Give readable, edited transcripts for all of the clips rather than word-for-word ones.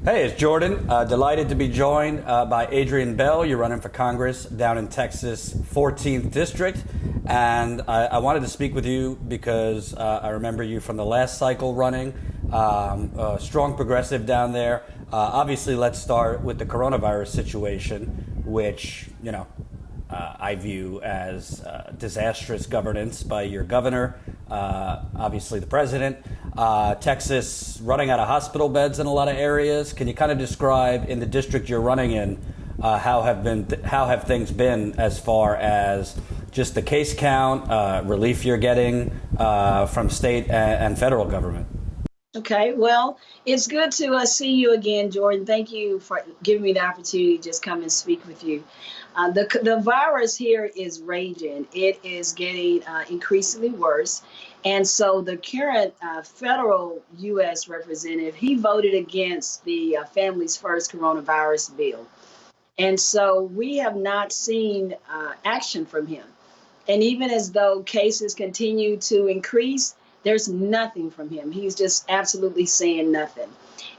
Hey, it's Jordan. Delighted to be joined by Adrian Bell. You're running for Congress down in Texas, 14th District. And I wanted to speak with you because I remember you from the last cycle running. A strong progressive down there. Obviously, let's start with the coronavirus situation, which, I view as disastrous governance by your governor, obviously the president. Texas running out of hospital beds in a lot of areas. Can you kind of describe in the district you're running in how have things been as far as just the case count, relief you're getting from state and federal government? Okay, well, it's good to see you again, Jordan. Thank you for giving me the opportunity to just come and speak with you. The virus here is raging. It is getting increasingly worse. And so the current federal U.S. representative, he voted against the Families First coronavirus bill. And so we have not seen action from him. And even as though cases continue to increase, there's nothing from him. He's just absolutely saying nothing.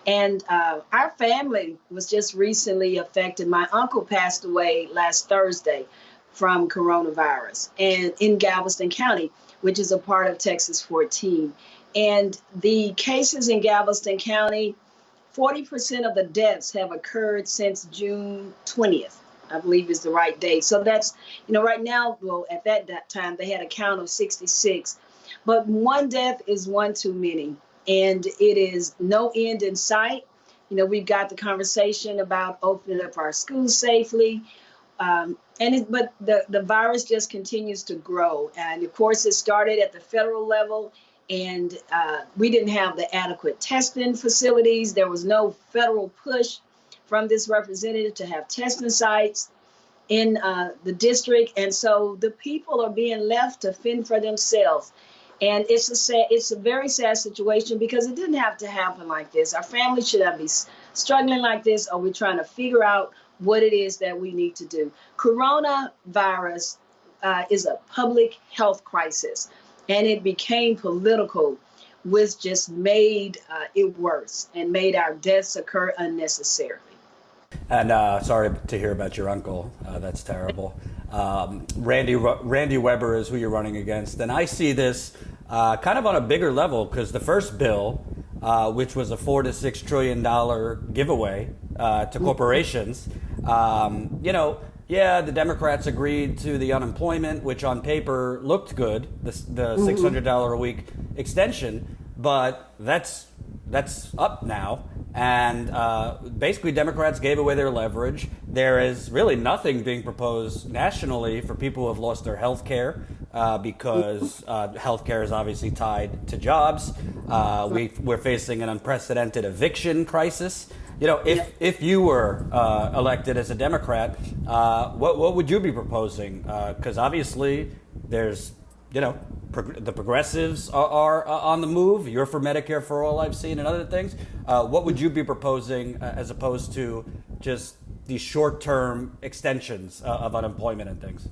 And our family was just recently affected. My uncle passed away last Thursday from coronavirus and in Galveston County, which is a part of Texas 14. And the cases in Galveston County, 40% of the deaths have occurred since June 20th. I believe is the right date. So that's, right now, well, at that time, they had a count of 66. But one death is one too many, and it is no end in sight. We've got the conversation about opening up our schools safely, but the virus just continues to grow. And of course, it started at the federal level, and we didn't have the adequate testing facilities. There was no federal push from this representative to have testing sites in the district. And so the people are being left to fend for themselves. And it's a very sad situation because it didn't have to happen like this. Our family should not be struggling like this, or we're trying to figure out what it is that we need to do. Coronavirus is a public health crisis, and it became political, which just made it worse and made our deaths occur unnecessarily. And sorry to hear about your uncle. That's terrible. Randy Weber is who you're running against. And I see this kind of on a bigger level because the first bill, which was a $4 to $6 trillion giveaway to corporations, the Democrats agreed to the unemployment, which on paper looked good, the $600 a week extension, but that's up now. And basically, Democrats gave away their leverage. There is really nothing being proposed nationally for people who have lost their health care because health care is obviously tied to jobs. We're facing an unprecedented eviction crisis. If you were elected as a Democrat, what would you be proposing? Because obviously, there's the progressives are on the move. You're for Medicare for all, I've seen, and other things. What would you be proposing as opposed to just these short-term extensions of unemployment and things?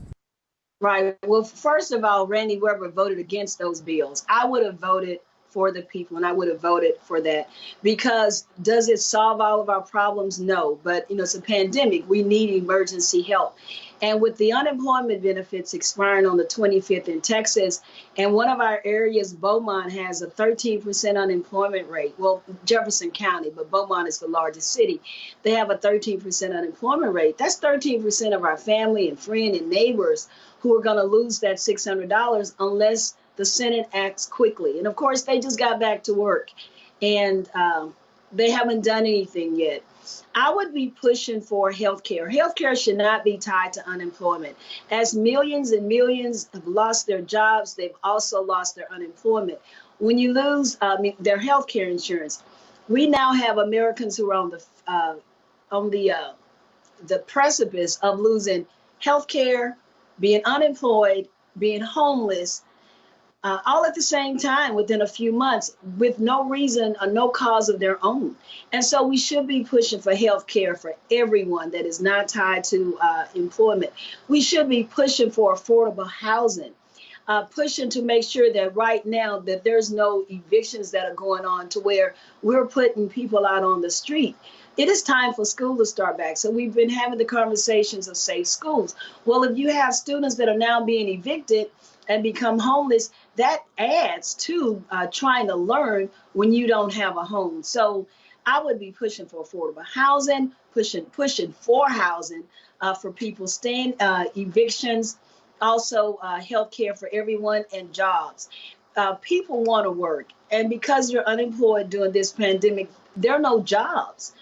Right. Well, first of all, Randy Weber voted against those bills. I would have voted for the people, and I would have voted for that because does it solve all of our problems? No, but it's a pandemic. We need emergency help. And with the unemployment benefits expiring on the 25th in Texas, and one of our areas, Beaumont, has a 13% unemployment rate. Well, Jefferson County, but Beaumont is the largest city. They have a 13% unemployment rate. That's 13% of our family and friend and neighbors who are going to lose that $600 unless the Senate acts quickly. And of course, they just got back to work and they haven't done anything yet. I would be pushing for health care. Health care should not be tied to unemployment. As millions and millions have lost their jobs, they've also lost their unemployment. When you lose their health care insurance, we now have Americans who are on the precipice of losing health care, being unemployed, being homeless, all at the same time within a few months with no reason or no cause of their own. And so we should be pushing for health care for everyone that is not tied to employment. We should be pushing for affordable housing, pushing to make sure that right now that there's no evictions that are going on to where we're putting people out on the street. it is time for school to start back. So we've been having the conversations of safe schools. Well, if you have students that are now being evicted and become homeless, that adds to trying to learn when you don't have a home. So I would be pushing for affordable housing, pushing for housing for people staying, evictions, also health care for everyone, and jobs. People want to work. And because you're unemployed during this pandemic, there are no jobs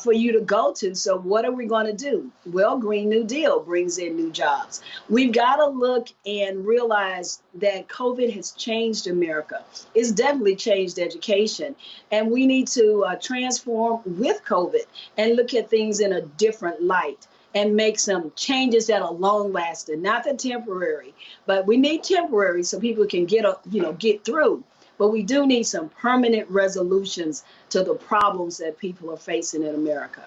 for you to go to. So what are we going to do? Well, Green New Deal brings in new jobs. We've got to look and realize that COVID has changed America. It's definitely changed education. And we need to transform with COVID and look at things in a different light and make some changes that are long lasting, not the temporary, but we need temporary so people can get through. But we do need some permanent resolutions to the problems that people are facing in America.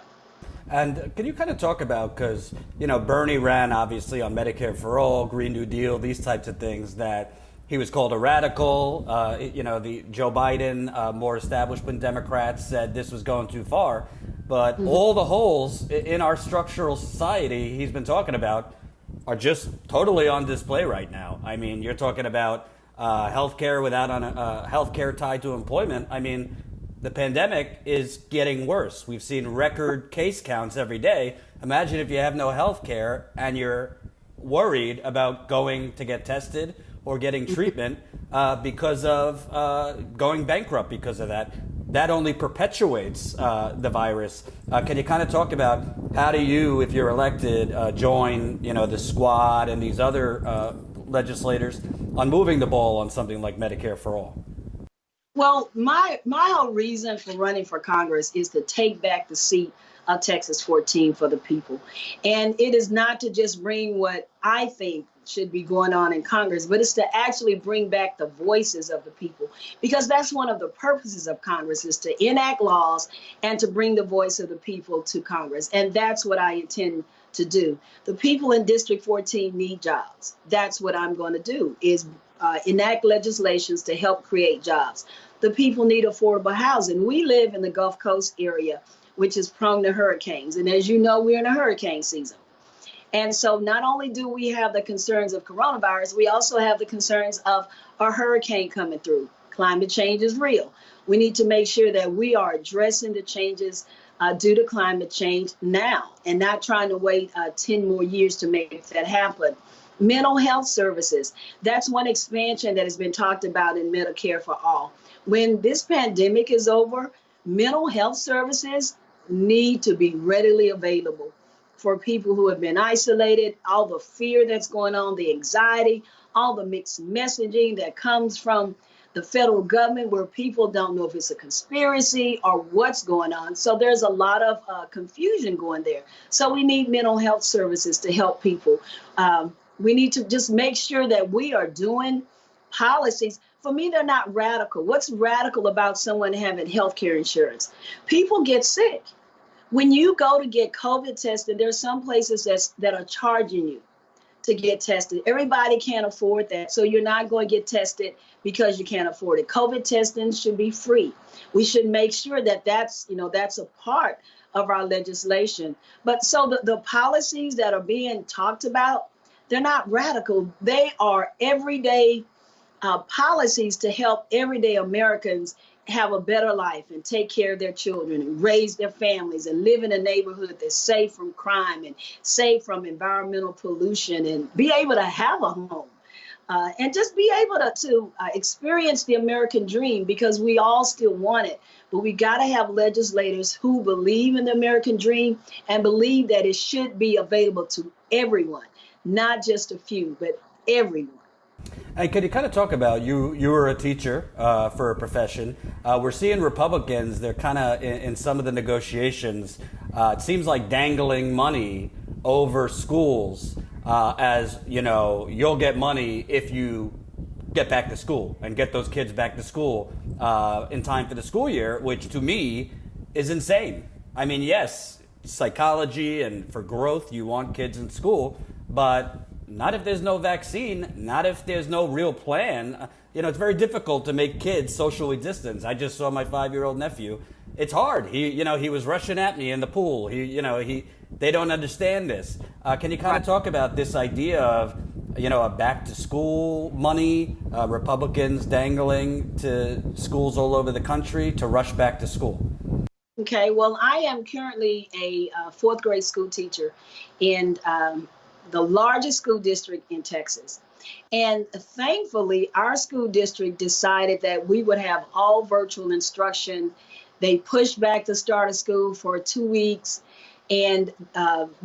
And can you kind of talk about, because, Bernie ran obviously on Medicare for All, Green New Deal, these types of things, that he was called a radical. The Joe Biden, more establishment Democrats said this was going too far. But all the holes in our structural society he's been talking about are just totally on display right now. I mean, you're talking about healthcare without healthcare tied to employment. I mean, the pandemic is getting worse. We've seen record case counts every day. Imagine if you have no healthcare and you're worried about going to get tested or getting treatment because of going bankrupt because of that. That only perpetuates the virus. Can you kind of talk about how do you, if you're elected, join the squad and these other legislators on moving the ball on something like Medicare for All? Well, my whole reason for running for Congress is to take back the seat of Texas 14 for the people. And it is not to just bring what I think should be going on in Congress, but it's to actually bring back the voices of the people, because that's one of the purposes of Congress, is to enact laws and to bring the voice of the people to Congress. And that's what I intend to do. The people in District 14 need jobs. That's what I'm going to do, is enact legislations to help create jobs. The people need affordable housing. We live in the Gulf Coast area, which is prone to hurricanes. And as you know, we're in a hurricane season. And so not only do we have the concerns of coronavirus, we also have the concerns of a hurricane coming through. Climate change is real. We need to make sure that we are addressing the changes due to climate change now and not trying to wait 10 more years to make that happen. Mental health services, that's one expansion that has been talked about in Medicare for All. When this pandemic is over, mental health services need to be readily available for people who have been isolated, all the fear that's going on, the anxiety, all the mixed messaging that comes from the federal government, where people don't know if it's a conspiracy or what's going on. So there's a lot of confusion going there. So we need mental health services to help people. We need to just make sure that we are doing policies. For me, they're not radical. What's radical about someone having health care insurance? People get sick. When you go to get COVID tested, there's some places that are charging you to get tested. Everybody can't afford that. So you're not going to get tested because you can't afford it. COVID testing should be free. We should make sure that that's a part of our legislation. But so the policies that are being talked about, they're not radical. They are everyday policies to help everyday Americans have a better life and take care of their children and raise their families and live in a neighborhood that's safe from crime and safe from environmental pollution and be able to have a home and just be able to experience the American dream, because we all still want it. But we got to have legislators who believe in the American dream and believe that it should be available to everyone, not just a few, but everyone. And can you kind of talk about, you were a teacher for a profession. We're seeing Republicans, they're kind of in some of the negotiations, it seems like dangling money over schools as, you'll get money if you get back to school and get those kids back to school in time for the school year, which to me is insane. I mean, yes, psychology and for growth, you want kids in school, but not if there's no vaccine, not if there's no real plan. It's very difficult to make kids socially distance. I just saw my 5-year-old nephew it's hard. He was rushing at me in the pool. They don't understand this. Can you kind of talk about this idea of, a back to school money, Republicans dangling to schools all over the country to rush back to school? Okay, well, I am currently a fourth grade school teacher in the largest school district in Texas. And thankfully, our school district decided that we would have all virtual instruction. They pushed back the start of school for 2 weeks. And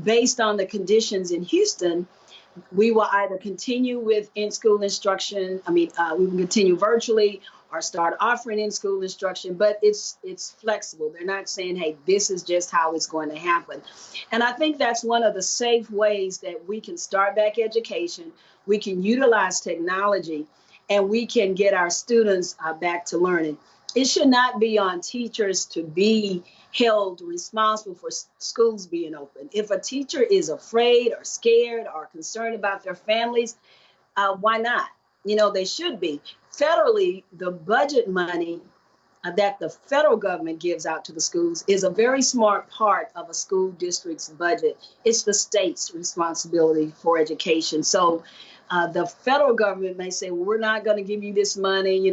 based on the conditions in Houston, we will either continue with in-school instruction. We will continue virtually or start offering in-school instruction, but it's flexible. They're not saying, hey, this is just how it's going to happen. And I think that's one of the safe ways that we can start back education. We can utilize technology, and we can get our students back to learning. It should not be on teachers to be held responsible for schools being open. If a teacher is afraid or scared or concerned about their families, why not? They should be. Federally, the budget money that the federal government gives out to the schools is a very smart part of a school district's budget. It's the state's responsibility for education. So the federal government may say, well, we're not going to give you this money,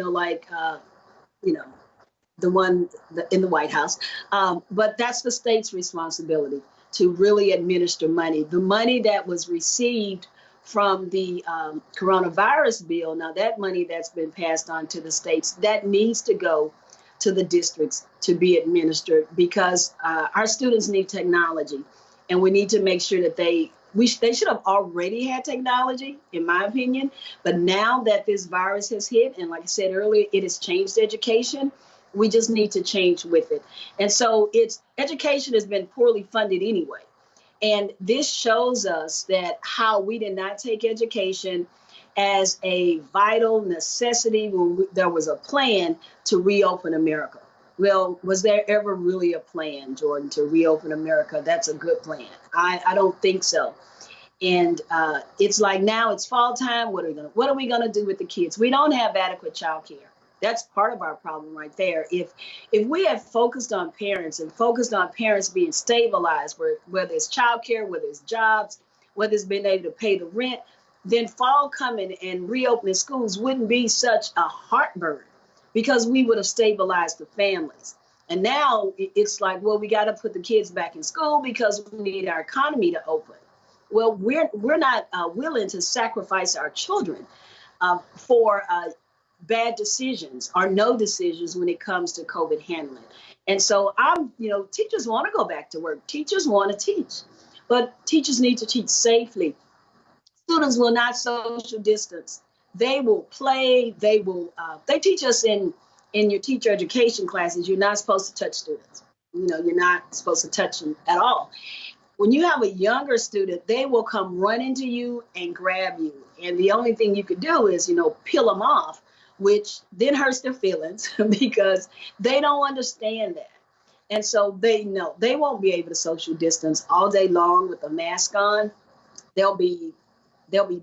the one in the White House. But that's the state's responsibility to really administer money. The money that was received from the coronavirus bill, now that money that's been passed on to the states, that needs to go to the districts to be administered, because our students need technology, and we need to make sure that they should have already had technology, in my opinion. But now that this virus has hit, and like I said earlier, it has changed education, we just need to change with it. And so education has been poorly funded anyway. And this shows us that how we did not take education as a vital necessity when there was a plan to reopen America. Well, was there ever really a plan, Jordan, to reopen America? That's a good plan. I don't think so. And it's like now it's fall time. What are we gonna do with the kids? We don't have adequate childcare. That's part of our problem right there. If we have focused on parents and focused on parents being stabilized, whether it's childcare, whether it's jobs, whether it's being able to pay the rent, then fall coming and reopening schools wouldn't be such a heartburn, because we would have stabilized the families. And now it's like, well, we got to put the kids back in school because we need our economy to open. Well, we're not willing to sacrifice our children for bad decisions or no decisions when it comes to COVID handling. And so teachers want to go back to work. Teachers want to teach, but teachers need to teach safely. Students will not social distance. They will play. They teach us in your teacher education classes, you're not supposed to touch students. You're not supposed to touch them at all. When you have a younger student, they will come run into you and grab you. And the only thing you could do is, peel them off, which then hurts their feelings because they don't understand that. And so they know they won't be able to social distance all day long with a mask on. There'll be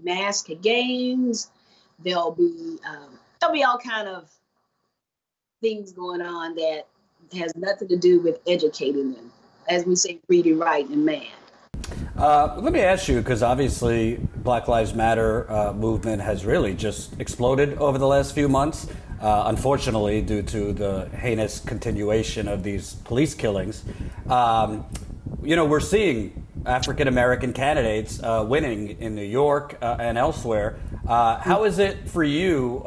mask games. There'll be all kind of things going on that has nothing to do with educating them, as we say, reading, writing, and math. Let me ask you, because obviously Black Lives Matter movement has really just exploded over the last few months, unfortunately, due to the heinous continuation of these police killings. We're seeing African-American candidates winning in New York and elsewhere. How is it for you,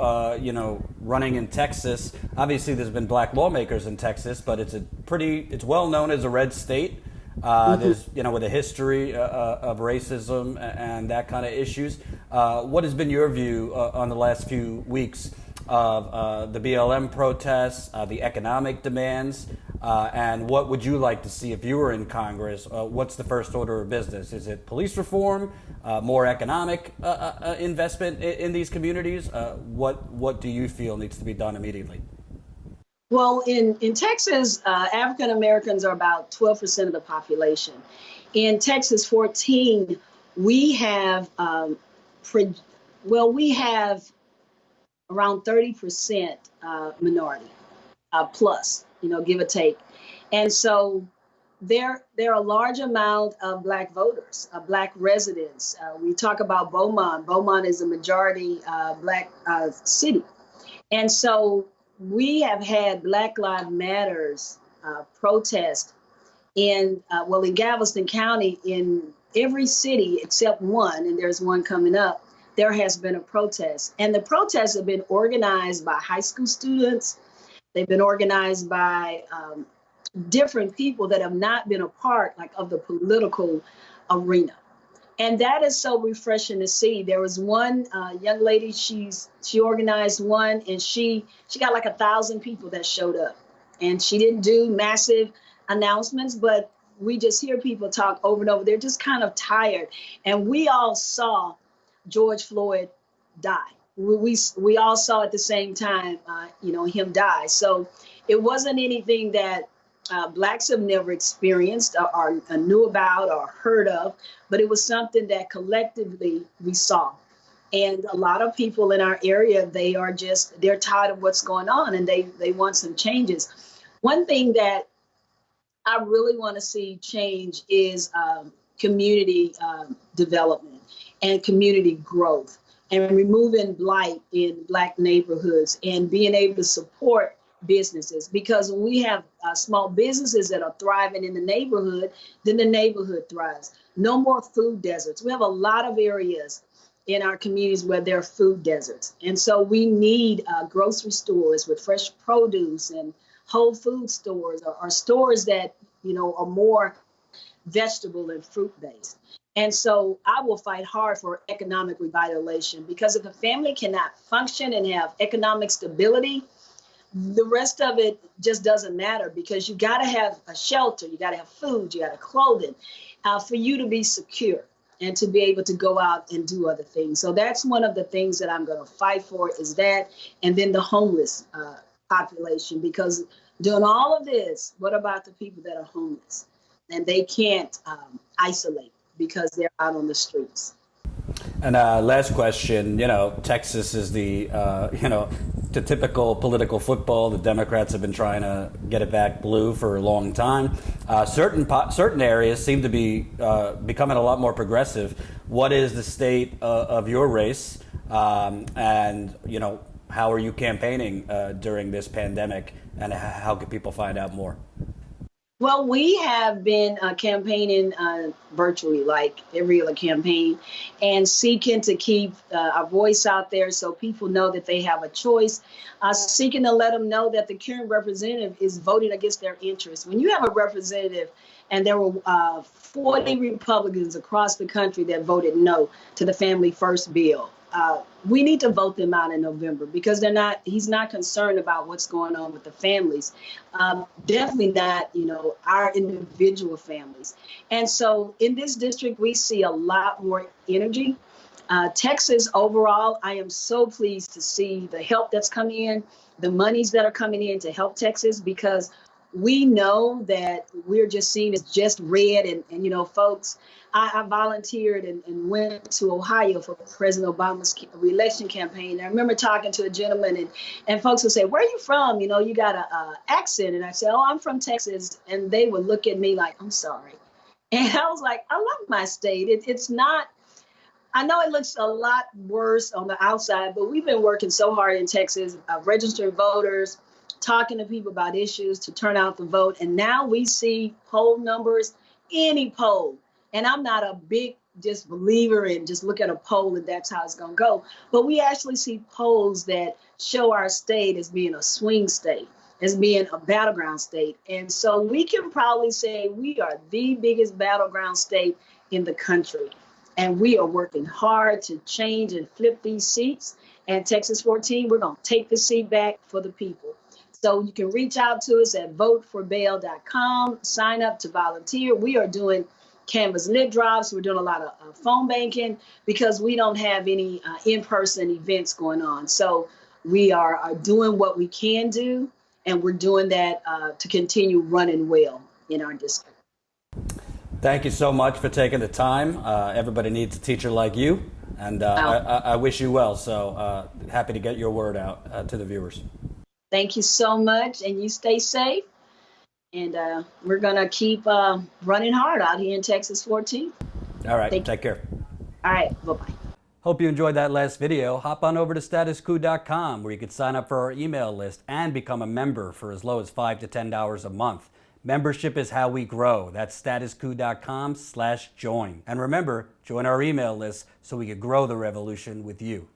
running in Texas? Obviously, there's been black lawmakers in Texas, but it's well known as a red state. There's, with a history of racism and that kind of issues. What has been your view on the last few weeks of the BLM protests, the economic demands, and what would you like to see if you were in Congress? What's the first order of business? Is it police reform, more economic investment in these communities? What do you feel needs to be done immediately? Well, in Texas, African Americans are about 12% of the population. In Texas 14, we have around 30% minority. plus, give or take. And so there are a large amount of Black voters, Black residents. We talk about Beaumont. Beaumont is a majority Black city. And so we have had Black Lives Matters protest in Galveston County, in every city except one, and there's one coming up. There has been a protest, and the protests have been organized by high school students. They've been organized by different people that have not been a part of the political arena. And that is so refreshing to see. There was one young lady, she organized one, and she got 1,000 people that showed up. And she didn't do massive announcements, but we just hear people talk over and over. They're just kind of tired. And we all saw George Floyd die. We all saw at the same time, him die. So it wasn't anything that Blacks have never experienced or knew about or heard of, but it was something that collectively we saw. And a lot of people in our area, they're tired of what's going on, and they want some changes. One thing that I really want to see change is community development and community growth, and removing blight in Black neighborhoods and being able to support businesses. Because when we have small businesses that are thriving in the neighborhood, then the neighborhood thrives. No more food deserts. We have a lot of areas in our communities where there are food deserts. And so we need grocery stores with fresh produce, and whole food stores, or stores that, are more vegetable and fruit based. And so I will fight hard for economic revitalization, because if a family cannot function and have economic stability, the rest of it just doesn't matter, because you got to have a shelter, you got to have food, you got to clothing for you to be secure and to be able to go out and do other things. So that's one of the things that I'm going to fight for, is that, and then the homeless population, because doing all of this, what about the people that are homeless and they can't isolate because they're out on the streets? And last question, Texas is the typical political football. The Democrats have been trying to get it back blue for a long time. Certain areas seem to be becoming a lot more progressive. What is the state of your race? And, how are you campaigning during this pandemic, and how can people find out more? Well, we have been campaigning virtually, like every other campaign, and seeking to keep our voice out there so people know that they have a choice, seeking to let them know that the current representative is voting against their interests. When you have a representative, and there were 40 Republicans across the country that voted no to the Family First bill, we need to vote them out in November, because he's not concerned about what's going on with the families. Definitely not, our individual families. And so in this district, we see a lot more energy. Texas overall, I am so pleased to see the help that's coming in, the monies that are coming in to help Texas, because we know that we're just seen as just red. And folks, I volunteered and went to Ohio for President Obama's re-election campaign. I remember talking to a gentleman, and folks would say, "Where are you from? You got an accent." And I said, "Oh, I'm from Texas." And they would look at me like, "I'm sorry." And I was like, I love my state. It's not, I know it looks a lot worse on the outside, but we've been working so hard in Texas, registering voters, talking to people about issues to turn out the vote. And now we see poll numbers, any poll. And I'm not a big just believer in just look at a poll and that's how it's going to go. But we actually see polls that show our state as being a swing state, as being a battleground state. And so we can probably say we are the biggest battleground state in the country. And we are working hard to change and flip these seats. And Texas 14, we're going to take the seat back for the people. So you can reach out to us at voteforbail.com, sign up to volunteer. We are doing Canvas lit drops. We're doing a lot of phone banking, because we don't have any in-person events going on. So we are doing what we can do, and we're doing that to continue running well in our district. Thank you so much for taking the time. Everybody needs a teacher like you, and I wish you well. So happy to get your word out to the viewers. Thank you so much, and you stay safe. And we're going to keep running hard out here in Texas 14. All right, Thank you. take care. All right, bye-bye. Hope you enjoyed that last video. Hop on over to statuscoup.com where you can sign up for our email list and become a member for as low as $5 to $10 a month. Membership is how we grow. That's statuscoup.com/join. And remember, join our email list so we can grow the revolution with you.